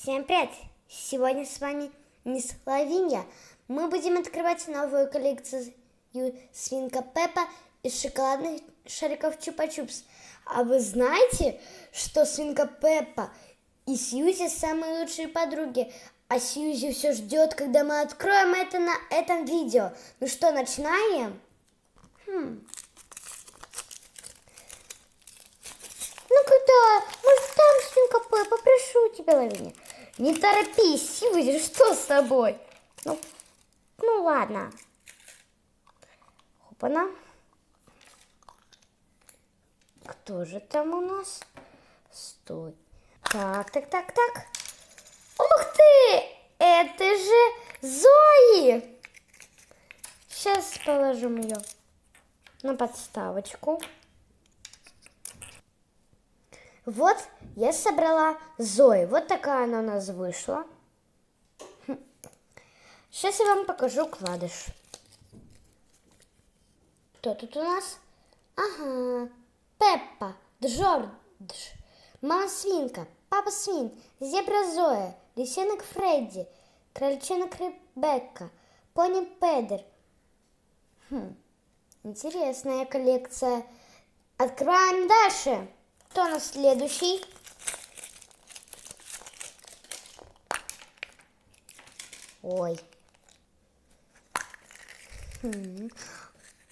Всем привет! Сегодня с вами мисс Лавинья. Мы будем открывать новую коллекцию Свинка Пеппа из шоколадных шариков Чупа-Чупс. А вы знаете, что Свинка Пеппа и Сьюзи самые лучшие подруги? А Сьюзи все ждет, когда мы откроем это на этом видео. Ну что, начинаем? Ну когда? Может, там Свинка Пеппа, прошу тебя, Лавиния. Не торопись, Сьюзи, что с тобой? Ну ладно. Опа-на. Кто же там у нас? Стой. Так. Ух ты! Это же Зои! Сейчас положим ее на подставочку. Вот я собрала Зои. Вот такая она у нас вышла. Сейчас я вам покажу вкладыш. Кто тут у нас? Ага. Пеппа, Джордж, мама свинка, папа свин, зебра Зоя, лисенок Фредди, крольчонок Ребекка, пони Педер. Интересная коллекция. Открываем дальше. Кто у нас следующий? Ой.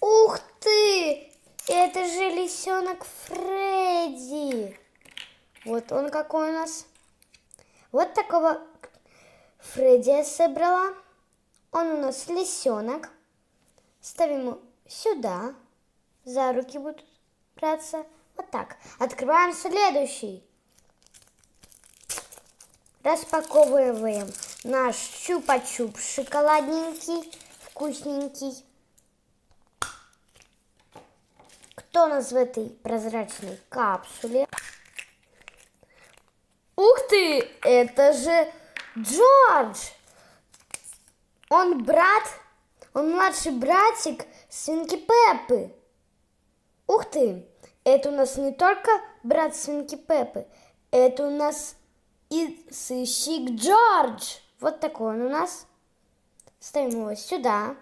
Ух ты! Это же лисенок Фредди. Вот он какой у нас. Вот такого Фредди я собрала. Он у нас лисенок. Ставим его сюда. За руки будут браться. Вот так. Открываем следующий. Распаковываем наш Чупа-Чуп шоколадненький, вкусненький. Кто у нас в этой прозрачной капсуле? Ух ты! Это же Джордж! Он младший братик Свинки Пеппы. Ух ты! Это у нас не только брат Свинки Пеппы, это у нас и сыщик Джордж. Вот такой он у нас. Ставим его сюда.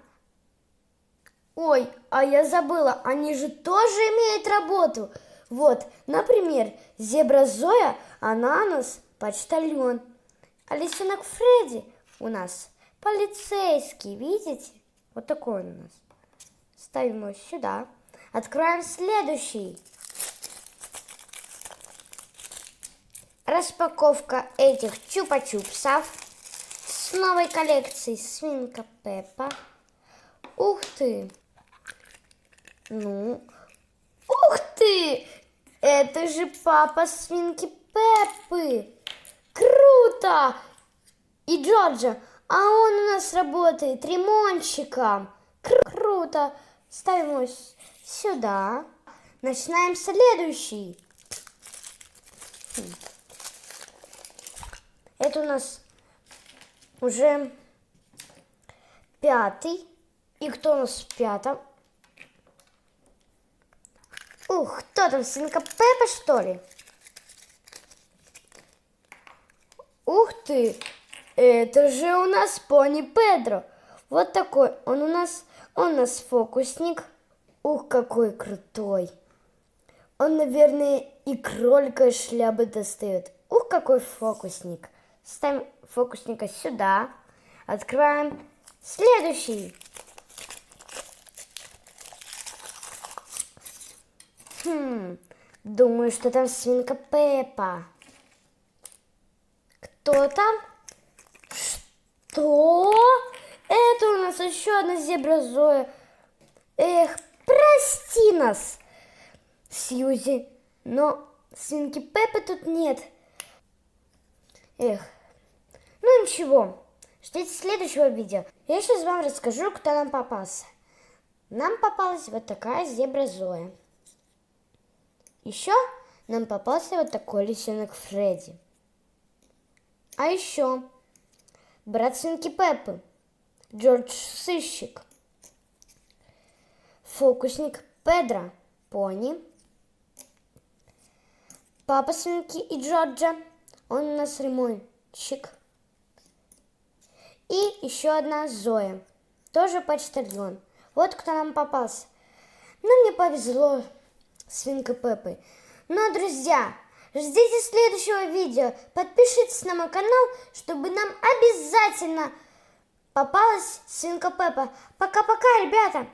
Ой, а я забыла, они же тоже имеют работу. Вот, например, зебра Зоя, она у нас почтальон. А лисенок Фредди у нас полицейский, видите? Вот такой он у нас. Ставим его сюда. Откроем следующий. Распаковка этих Чупа-Чупсов с новой коллекцией Свинка Пеппа. Ух ты! Ух ты! Это же папа Свинки Пеппы! Круто! И Джорджа, а он у нас работает ремонтчиком. Круто! Ставим его сюда. Начинаем следующий. Это у нас уже 5-й. И кто у нас в 5-м? Ух, кто там, Свинка Пеппа, что ли? Ух ты, это же у нас пони Педро. Вот такой, он у нас фокусник. Ух, какой крутой. Он, наверное, и кролика из шляпы достает. Ух, какой фокусник. Ставим фокусника сюда. Открываем следующий. Думаю, что там Свинка Пеппа. Кто там? Что? Это у нас еще одна зебра Зоя. Эх, прости нас, Сьюзи, но Свинки Пеппы тут нет. Эх, ну ничего, ждите следующего видео. Я сейчас вам расскажу, кто нам попался. Нам попалась вот такая зебра Зоя. Еще нам попался вот такой лисенок Фредди. А еще брат Свинки Пеппы, Джордж сыщик, фокусник Педро, пони, папа Свинки и Джорджа, он у нас Чик. И еще одна Зоя. Тоже почтальон. Вот кто нам попался. Ну, мне повезло с свинкой Пеппой. Но, друзья, ждите следующего видео. Подпишитесь на мой канал, чтобы нам обязательно попалась свинка Пеппа. Пока-пока, ребята!